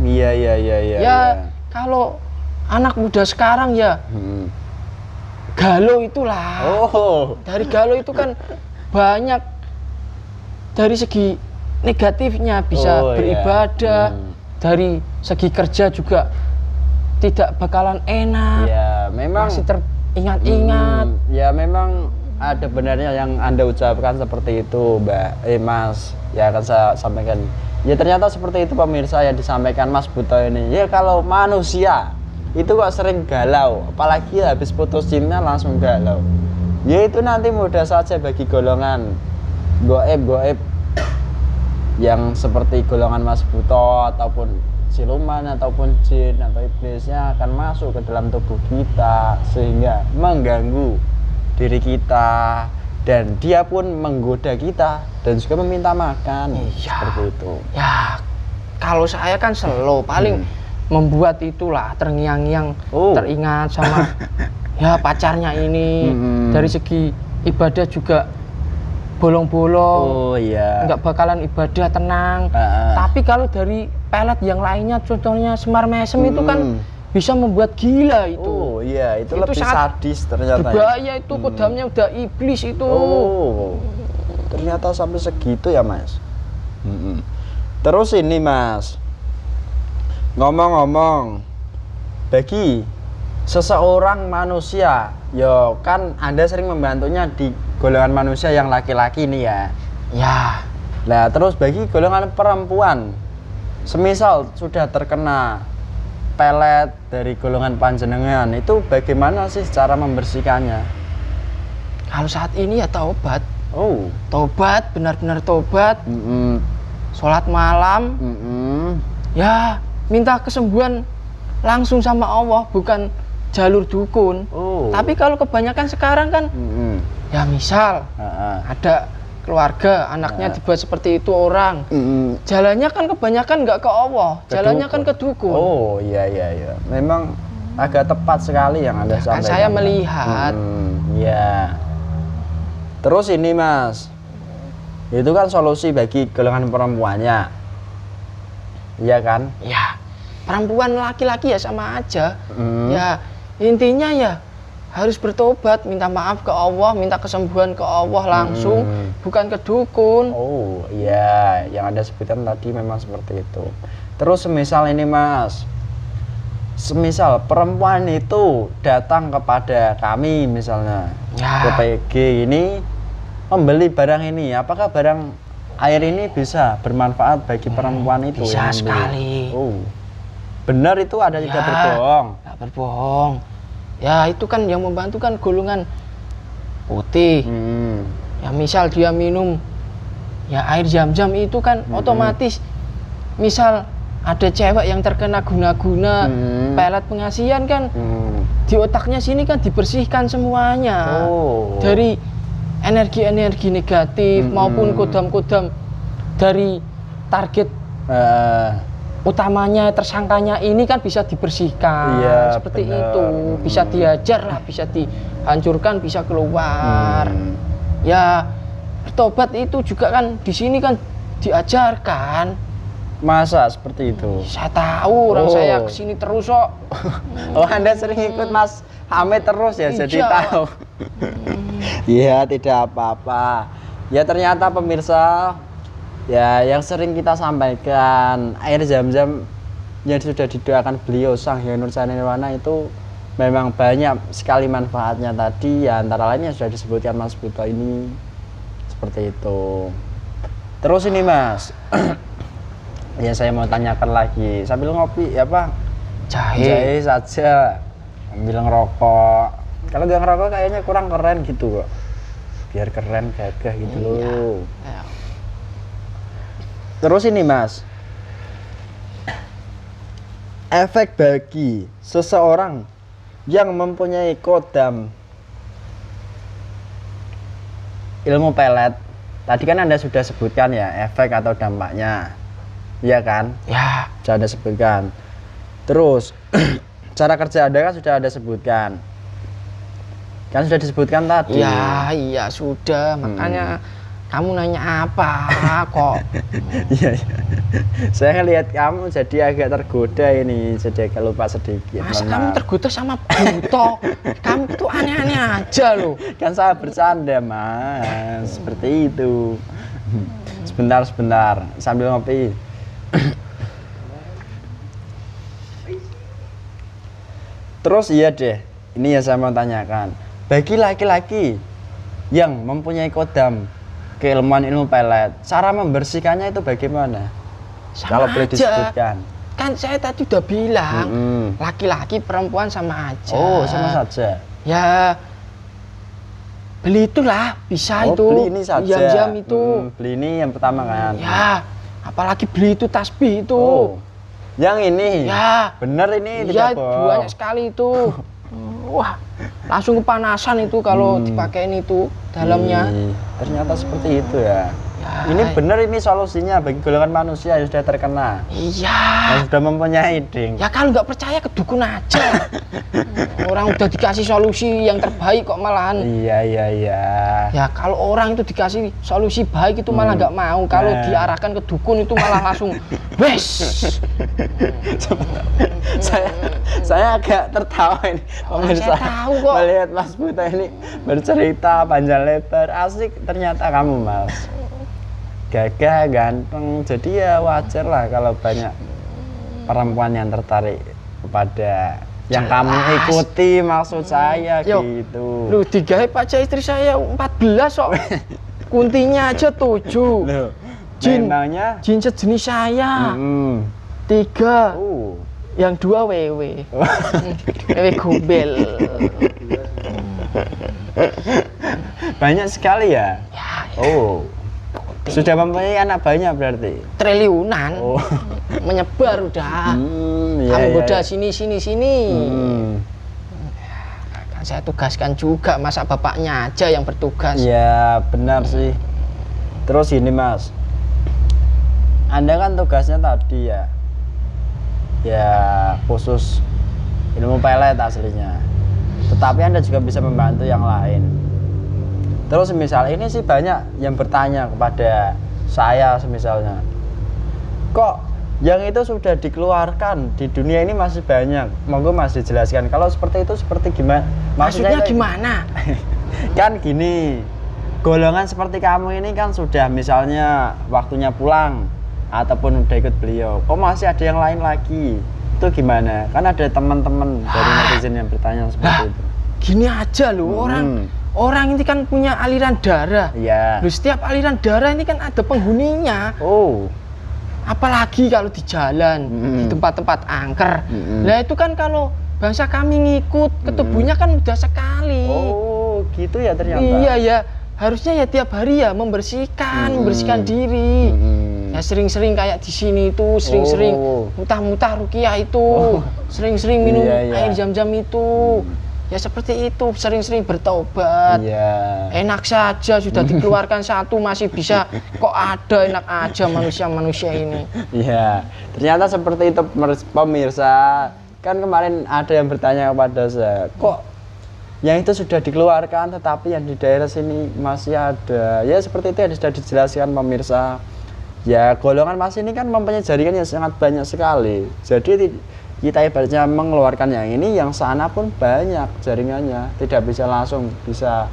Iya. Ya kalau anak muda sekarang ya galau itulah. Dari galau itu kan banyak dari segi negatifnya, bisa beribadah. Dari segi kerja juga tidak bakalan enak. Ya, memang masih ingat-ingat. Ya memang ada benarnya yang Anda ucapkan seperti itu, Mas. Ya akan saya sampaikan. Ya ternyata seperti itu pemirsa yang disampaikan Mas Buto ini. Ya kalau manusia itu kok sering galau, apalagi habis putus cinta langsung galau. Ya itu nanti mudah saja bagi golongan goib yang seperti golongan Mas Buto ataupun siluman ataupun jin atau iblisnya akan masuk ke dalam tubuh kita sehingga mengganggu diri kita dan dia pun menggoda kita dan juga meminta makan. Seperti itu. Ya kalau saya kan slow paling membuat itulah terngiang-ngiang teringat sama ya pacarnya ini. Dari segi ibadah juga bolong-bolong, nggak bakalan ibadah tenang. Tapi kalau dari pelet yang lainnya, contohnya Semar Mesem itu kan bisa membuat gila itu. Itu lebih sadis ternyata. Berbahaya itu, kodamnya udah iblis itu. Ternyata sampai segitu ya Mas. Terus ini Mas, ngomong-ngomong, bagi seseorang manusia, yo kan Anda sering membantunya di golongan manusia yang laki-laki nih ya. Nah terus bagi golongan perempuan, semisal sudah terkena pelet dari golongan panjenengan, itu bagaimana sih cara membersihkannya? Kalau saat ini ya taubat. Taubat, benar-benar taubat. Sholat malam. Ya minta kesembuhan langsung sama Allah, bukan jalur dukun. Tapi kalau kebanyakan sekarang kan ya misal ada keluarga anaknya dibuat seperti itu orang, jalannya kan kebanyakan nggak ke Allah, jalannya kan ke dukun. Iya memang agak tepat sekali yang Anda sampaikan. Saya melihat. Terus ini Mas, itu kan solusi bagi golongan perempuannya, iya kan? Ya perempuan laki-laki ya sama aja. Ya intinya ya harus bertobat, minta maaf ke Allah, minta kesembuhan ke Allah langsung, bukan ke dukun. Yang Anda sebutkan tadi memang seperti itu. Terus semisal ini Mas, semisal perempuan itu datang kepada kami misalnya ke PG ini membeli barang ini, apakah barang air ini bisa bermanfaat bagi perempuan itu? Bisa sekali. Benar itu ada tidak berbohong? Tidak berbohong. Ya itu kan yang membantu kan golongan putih. Ya misal dia minum ya air Zam-Zam itu kan otomatis, misal ada cewek yang terkena guna-guna pelet pengasihan kan, di otaknya sini kan dibersihkan semuanya dari energi-energi negatif maupun kodam-kodam dari target utamanya, tersangkanya ini kan bisa dibersihkan. Seperti itu, bisa diajar lah, bisa dihancurkan, bisa keluar. Ya bertobat itu juga kan di sini kan diajarkan. Masa seperti itu? Saya tahu, orang saya kesini terus kok. Anda sering ikut Mas Hamid terus ya, jadi tahu. Iya, tidak apa-apa. Ya ternyata pemirsa, ya yang sering kita sampaikan, air Zam-Zam yang sudah didoakan beliau Sang Hyang Nursani Nirwana itu memang banyak sekali manfaatnya tadi, ya antara lainnya sudah disebutkan Mas Buto ini. Seperti itu. Terus ini Mas, ya saya mau tanyakan lagi sambil ngopi ya Pak. Jahe saja sambil ngerokok. Kalau nggak ngerokok kayaknya kurang keren gitu kok. Biar keren gagah gitu loh. Terus ini Mas, efek bagi seseorang yang mempunyai kodam ilmu pelet, tadi kan Anda sudah sebutkan ya efek atau dampaknya, iya kan? Ya. Sudah Anda sebutkan. Terus cara kerja Anda kan sudah Anda sebutkan, kan sudah disebutkan tadi. Iya sudah, makanya kamu nanya apa kok? Iya. Saya ngelihat kamu jadi agak tergoda ini, jadi agak lupa sedikit. Mas, kamu tergoda sama Buto? Kamu tuh aneh-aneh aja loh. Kan saya bercanda Mas, seperti itu. Sebentar sambil ngopi. Terus iya deh, ini yang saya mau tanyakan. Bagi laki-laki yang mempunyai kodam keilmuan ilmu pelet, cara membersihkannya itu bagaimana? Sama Kalau boleh aja. disebutkan. Kan saya tadi udah bilang, laki-laki perempuan sama aja. Oh, sama saja. Ya, beli itulah, bisa itu. Beli ini saja. Jam-jam itu. Beli ini yang pertama kan. Ya, apalagi beli itu tasbih itu. Oh, yang ini. Ya. Bener ini Iya, tidak bohong. banyak sekali itu. Wah, langsung kepanasan itu kalau dipakein itu dalamnya. Ternyata seperti itu ya. Ya. Ini bener ini solusinya bagi golongan manusia yang sudah terkena. Iya. Yang sudah mempunyai ding. Ya kalau nggak percaya ke dukun aja. Orang udah dikasih solusi yang terbaik kok malahan. Iya. Ya kalau orang itu dikasih solusi baik itu malah nggak mau. Kalau diarahkan ke dukun itu malah langsung wes. saya agak tertawa ini. Saya tahu kok. Melihat Mas Buta ini bercerita panjang lebar, asik ternyata kamu Mas. Gagah, ganteng, jadi ya wajar lah kalau banyak perempuan yang tertarik kepada yang kamu ikuti, maksud saya. Yo, gitu. Lu digawe pacar istri saya 14 kok. Kuntinya aja 7. Loh, Jin, memangnya jin sejenis saya 3. Yang 2 wewe. Wewe gombel. Banyak sekali ya? Oh. Sudah mempunyai anak banyak berarti? Triliunan. Oh. Menyebar udah. Kamu goda sini. Kan saya tugaskan juga, masa bapaknya aja yang bertugas. Ya benar sih. Terus ini Mas, Anda kan tugasnya tadi ya khusus ilmu pelet aslinya. Tetapi Anda juga bisa membantu yang lain. Terus misal ini sih banyak yang bertanya kepada saya misalnya, kok yang itu sudah dikeluarkan di dunia ini masih banyak, monggo Mas dijelaskan. Kalau seperti itu seperti gimana? Maksudnya gimana? Kan gini, golongan seperti kamu ini kan sudah misalnya waktunya pulang ataupun udah ikut beliau, kok masih ada yang lain lagi? Itu gimana? Kan ada teman-teman dari netizen yang bertanya seperti itu. Gini aja loh, orang ini kan punya aliran darah. Iya. Loh, setiap aliran darah ini kan ada penghuninya. Oh. Apalagi kalau di jalan, di tempat-tempat angker. Nah itu kan kalau bangsa kami ngikut ke tubuhnya kan mudah sekali. Oh, gitu ya ternyata. Iya ya, harusnya ya tiap hari ya membersihkan diri. Ya sering-sering kayak di sini itu, sering-sering mutah-mutah ruqyah itu, sering-sering minum air zam-zam itu. Ya seperti itu, sering-sering bertobat. Enak saja sudah dikeluarkan satu masih bisa, kok ada enak aja manusia-manusia ini. Iya, ternyata seperti itu pemirsa. Kan kemarin ada yang bertanya kepada saya, kok yang itu sudah dikeluarkan tetapi yang di daerah sini masih ada. Ya seperti itu yang sudah dijelaskan pemirsa. Ya golongan Mas ini kan mempunyai jaringan yang sangat banyak sekali. Jadi kita ibaratnya mengeluarkan yang ini, yang sana pun banyak jaringannya, tidak bisa langsung bisa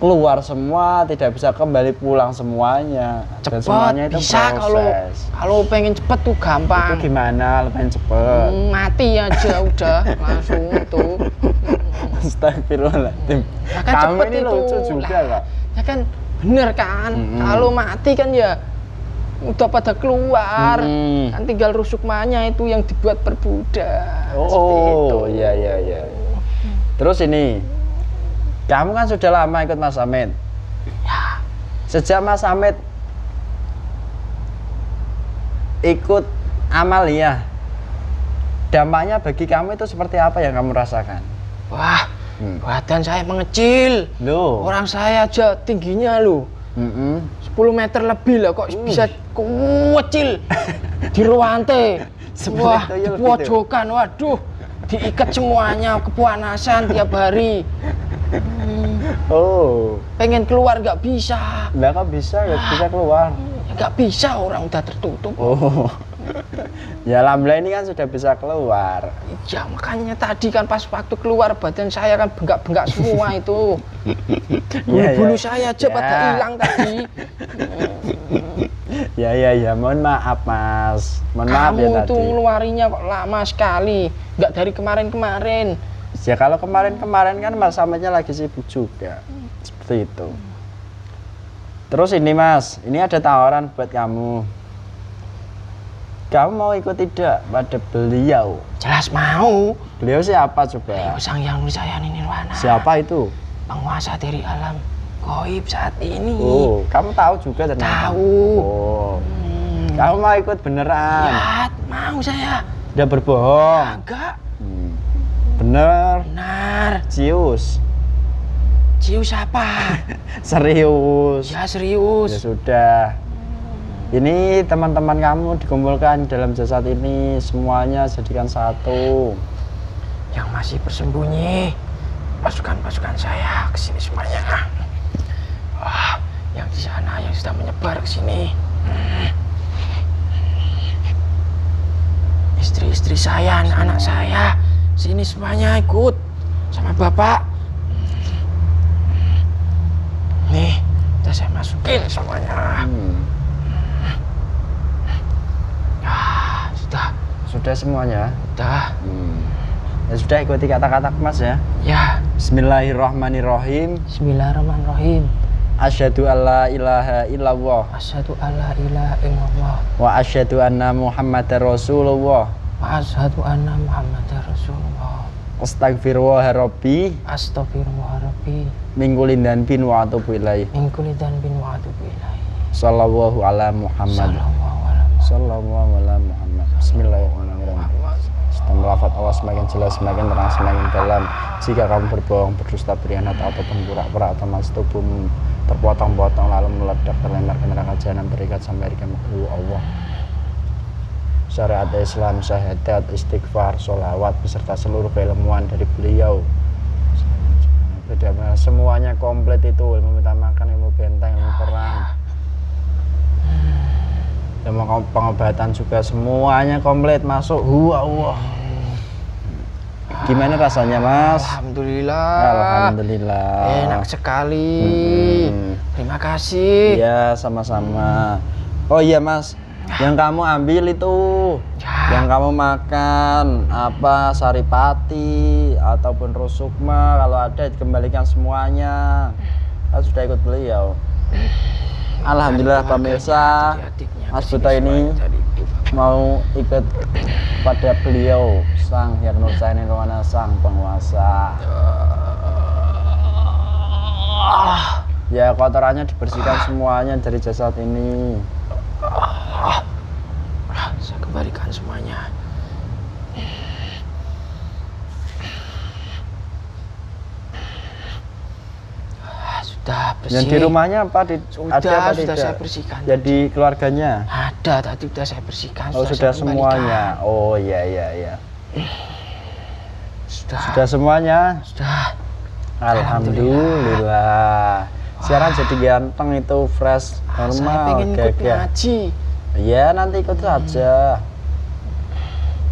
keluar semua, tidak bisa kembali pulang semuanya. Cepat, dan semuanya itu bisa proses. kalau pengen cepet tuh gampang. Itu gimana pengen cepet? Mati aja udah langsung itu. Astagfirullahaladzim. Ya kan Kamu cepet ini itu lucu juga kok. Ya kan bener kan, kalau mati kan ya udah pada keluar, kan tinggal rusukmanya itu yang dibuat perbudak. Oh, iya. Terus ini, kamu kan sudah lama ikut Mas Hamid. Ya. Sejak Mas Hamid ikut Amalia, dampaknya bagi kamu itu seperti apa yang kamu rasakan? Wah, badan saya mengecil. Loh. Orang saya aja tingginya loh. 10 meter lebih lah kok bisa kecil di ruante. Wah, di pojokan, waduh, diikat semuanya, kepanasan tiap hari. Oh, pengen keluar nggak bisa. Nggak bisa, nggak bisa keluar. Nggak bisa, orang udah tertutup. Oh, ya alhamdulillah ini kan sudah bisa keluar. Ya makanya tadi kan pas waktu keluar badan saya kan bengkak-bengkak semua itu. Bulu-bulu saya aja pada hilang tadi. Ya, mohon maaf Mas. Mohon maaf ya tadi. Kamu itu ngeluarinya kok lama sekali, nggak dari kemarin-kemarin. Ya kalau kemarin-kemarin kan Mas Hamitnya lagi sibuk juga. Seperti itu. Terus ini Mas, ini ada tawaran buat kamu. Kamu mau ikut tidak pada beliau? Jelas mau. Beliau siapa coba? Beliau Sang Hyang Nurjayani Nirwana. Siapa itu? Penguasa dari alam gaib saat ini. Oh, kamu tahu juga ternyata? Tahu. Oh. Kamu mau ikut beneran? Ya, mau saya. Udah berbohong? Agak. Bener? Benar. Cius? Cius apa? Serius? Ya serius. Ya sudah. Ini teman-teman kamu dikumpulkan dalam jasad ini, semuanya jadikan satu. Yang masih bersembunyi, pasukan-pasukan saya ke sini semuanya. Yang di sana yang sudah menyebar ke sini. Istri-istri saya, anak-anak saya, sini semuanya ikut sama bapak. Nih, udah saya masukin semuanya. Sudah semuanya? Sudah. Ya sudah, ikuti kata-kata Mas ya. Ya. Bismillahirrahmanirrahim. Bismillahirrahmanirrahim. Asyhadu alla ilaha illallah. Asyhadu alla ilaha illallah. Wa asyhadu anna Muhammadar Rasulullah. Wa asyhadu anna Muhammadar Rasulullah. Astagfirullah rabbi. Astagfirullah rabbi. Min kulli dzanbin wa atubu ilaih. Min kulli dzanbin wa atubu ilaih. Sallallahu ala Muhammad. Sallallahu ala Muhammad. Bismillahirrahmanirrahim. Setelah melafaz Allah semakin jelas, semakin terang, semakin dalam. Jika kamu berbohong, berdusta, berkhianat ataupun pura-pura atau masih tubuhmu terpotong-potong lalu meledak terlempar ke neraka jahanam terikat sampai hari kiamat. Allah. Syariat Islam, syahadat, istighfar, sholawat beserta seluruh keilmuan dari beliau. Semuanya komplit itu, ilmu minta makan, ilmu benteng, ilmu perang. Ilmu pengobatan juga semuanya komplit masuk. Allah. Gimana rasanya Mas? Alhamdulillah. Alhamdulillah. Enak sekali. Terima kasih. Ya, sama-sama. Oh iya Mas, yang kamu ambil itu, yang kamu makan apa saripati ataupun rusukma, kalau ada dikembalikan semuanya. Kan sudah ikut beliau. Alhamdulillah pemirsa, Mas Buta ini mau ikut pada beliau Sang Hyang Nurjayani Nirwana, sang penguasa. Ya, kotorannya dibersihkan semuanya dari jasad ini. Saya kembalikan semuanya. Sudah bersih. Yang di rumahnya apa? Sudah, ada apa sudah tidak? saya bersihkan. Jadi keluarganya? Ada, tadi sudah saya bersihkan. Oh, sudah semuanya. Oh, iya, iya, iya. Sudah semuanya? Sudah. Alhamdulillah. Sekarang jadi ganteng itu, fresh, normal, saya pengen ikut ngaji. Iya, nanti ikut saja.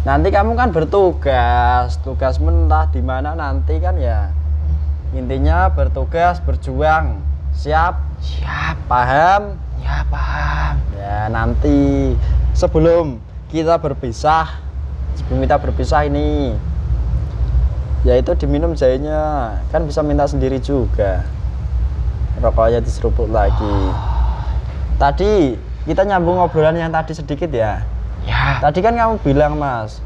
Nanti kamu kan bertugas, tugas mentah di mana nanti kan ya. Intinya bertugas, berjuang. Siap? Siap. Paham? Ya, paham. Ya, nanti sebelum kita berpisah ini, yaitu diminum jahenya, kan bisa minta sendiri juga. Rokoknya diseruput lagi. Tadi kita nyambung obrolan yang tadi sedikit ya. Ya. Tadi kan kamu bilang Mas,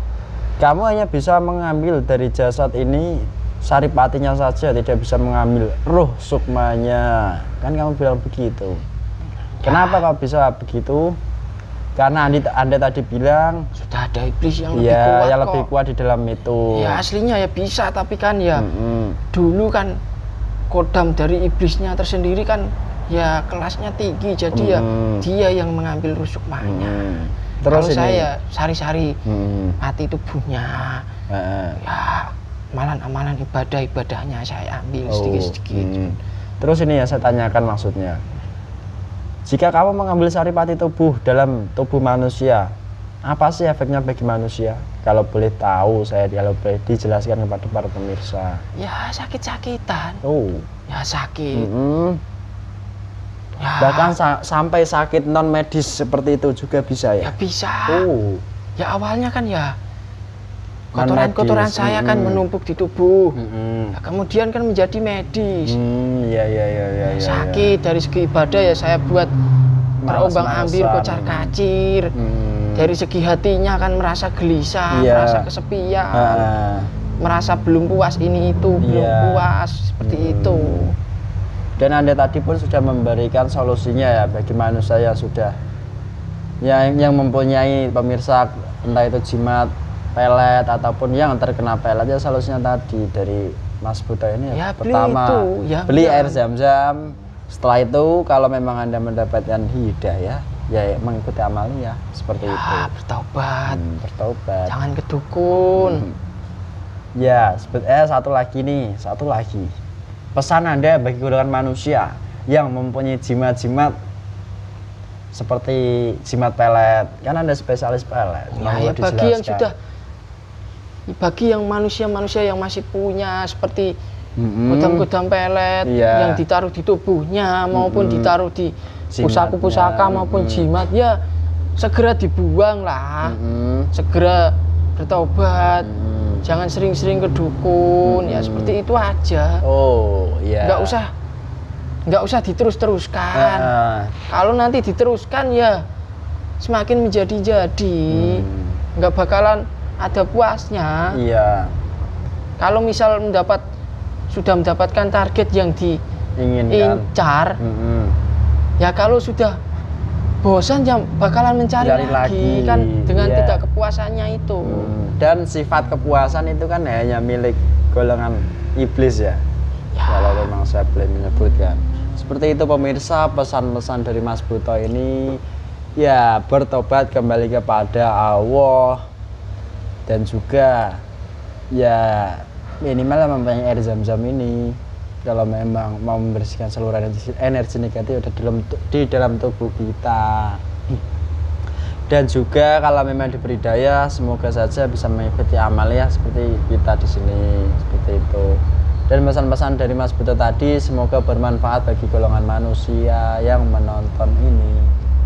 kamu hanya bisa mengambil dari jasad ini saripatinya saja, tidak bisa mengambil ruh sukmanya. Kan kamu bilang begitu. Kenapa kau bisa begitu? Karena Anda tadi bilang sudah ada iblis yang lebih ya, kuat yang kok. lebih kuat di dalam itu. Ya aslinya ya bisa, tapi kan ya dulu kan kodam dari iblisnya tersendiri kan ya kelasnya tinggi, jadi ya dia yang mengambil ruh sukmanya. Terus kalau saya sari-sari mati tubuhnya, ya amalan-amalan ibadahnya saya ambil sedikit-sedikit. Terus ini ya saya tanyakan maksudnya, jika kamu mengambil saripati tubuh dalam tubuh manusia, apa sih efeknya bagi manusia? Kalau boleh tahu, kalau boleh dijelaskan kepada para pemirsa. Ya sakit-sakitan. Ya sakit. Ya. Bahkan sampai sakit non medis seperti itu juga bisa ya? Ya bisa. Oh. Ya awalnya kan ya kotoran saya kan menumpuk di tubuh. Nah, kemudian kan menjadi medis. Iya. Sakit dari segi ibadah ya saya buat terombang-ambing kocar-kacir. Dari segi hatinya kan merasa gelisah, merasa kesepian, merasa belum puas ini itu, belum puas seperti itu. Dan Anda tadi pun sudah memberikan solusinya ya bagi manusia yang sudah yang mempunyai pemirsa, entah itu jimat, pelet ataupun yang terkena pelet, ya solusinya tadi dari Mas Buto ini ya, pertama beli air Zam-Zam. Setelah itu kalau memang Anda mendapatkan hidayah ya mengikuti amalia seperti itu. Bertaubat. Bertaubat. Jangan ke dukun. Ya, satu lagi. Pesan Anda bagi golongan manusia yang mempunyai jimat-jimat seperti jimat pelet. Kan Anda spesialis pelet. Ya, bagi yang sudah, bagi yang manusia-manusia yang masih punya seperti godam-godam pelet yang ditaruh di tubuhnya maupun ditaruh di pusaka-pusaka maupun jimat, ya segera dibuang lah. Segera bertobat. Jangan sering-sering ke dukun, ya seperti itu aja. Nggak usah diterus-teruskan. Kalau nanti diteruskan ya semakin menjadi-jadi, nggak bakalan ada puasnya. Kalau misal sudah mendapatkan target yang diincar, ya kalau sudah bosan ya bakalan mencari lagi kan dengan tidak kepuasannya itu. Dan sifat kepuasan itu kan hanya milik golongan iblis ya. Kalau memang saya boleh menyebutkan seperti itu pemirsa. Pesan-pesan dari Mas Buto ini ya bertobat kembali kepada Allah dan juga ya minimal mempunyai air Zam-Zam ini kalau memang mau membersihkan seluruh energi negatif di dalam tubuh kita. Dan juga kalau memang diberi daya, semoga saja bisa mengikuti amalia seperti kita di sini, seperti itu. Dan pesan-pesan dari Mas Buto tadi semoga bermanfaat bagi golongan manusia yang menonton ini.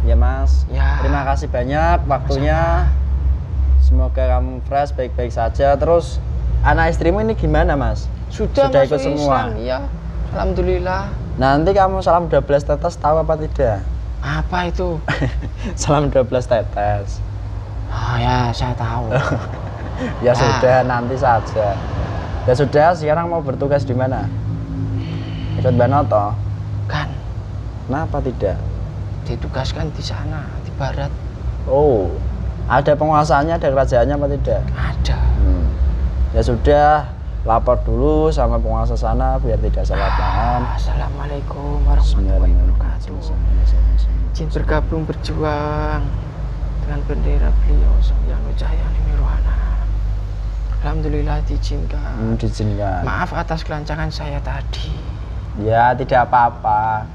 Ya Mas, terima kasih banyak waktunya. Semoga kamu fresh, baik-baik saja. Terus anak istrimu ini gimana Mas? Sudah ikut semua? Islam, ya. Alhamdulillah. Nanti kamu salam 12 tetes tahu apa tidak? Apa itu? Salam 12 tetes. Ya saya tahu. Ya sudah, nanti saja. Ya sudah, sekarang mau bertugas di mana? Ikut Banoto? Kan. Kenapa tidak? Ditugaskan di sana, di barat. Oh, ada penguasanya, ada kerajaannya apa tidak? Ada. Ya sudah, lapor dulu sama penguasa sana biar tidak salah paham. Assalamualaikum warahmatullahi wabarakatuh. Izin bergabung berjuang dengan bendera beliau yang Cahaya Nimiruhana. Alhamdulillah diizinkan. Maaf atas kelancangan saya tadi. Ya tidak apa-apa.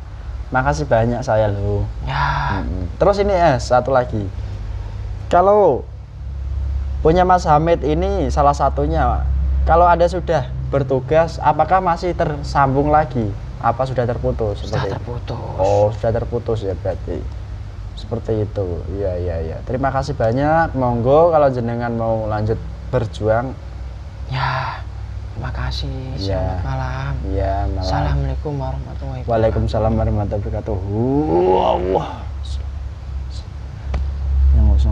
Makasih banyak saya loh. Ya. Terus ini satu lagi. Kalau punya Mas Hamid ini salah satunya, kalau Anda sudah bertugas, apakah masih tersambung lagi? Apa sudah terputus? Sudah terputus. Oh, sudah terputus ya berarti. Seperti itu. Iya. Terima kasih banyak. Monggo kalau jenengan mau lanjut berjuang. Ya, terima kasih. Selamat malam. Iya, malam. Assalamualaikum warahmatullahi wabarakatuh. Waalaikumsalam warahmatullahi wabarakatuh. Allah. Yang langsung.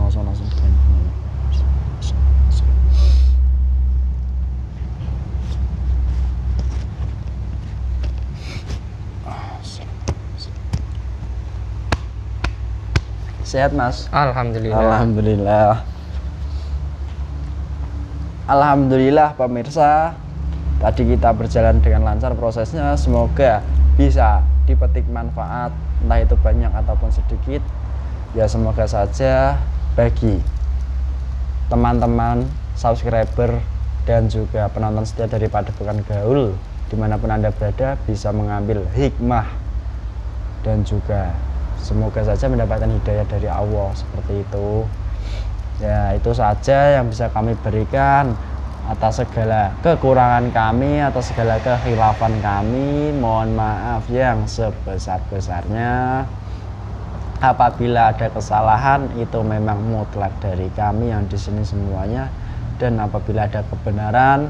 Sehat Mas? Alhamdulillah. Alhamdulillah pemirsa. Tadi kita berjalan dengan lancar prosesnya. Semoga bisa dipetik manfaat, entah itu banyak ataupun sedikit. Ya semoga saja bagi teman-teman subscriber dan juga penonton setia dari Padepokan Gaul dimanapun Anda berada bisa mengambil hikmah dan juga semoga saja mendapatkan hidayah dari Allah seperti itu. Ya itu saja yang bisa kami berikan. Atas segala kekurangan kami, atas segala kekhilafan kami, mohon maaf yang sebesar-besarnya. Apabila ada kesalahan itu memang mutlak dari kami yang di sini semuanya dan apabila ada kebenaran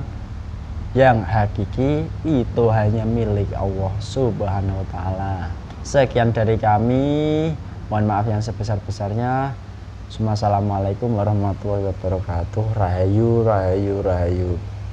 yang hakiki itu hanya milik Allah Subhanahu wa taala. Sekian dari kami, mohon maaf yang sebesar-besarnya. Assalamualaikum warahmatullahi wabarakatuh. Rahayu, rahayu, rahayu.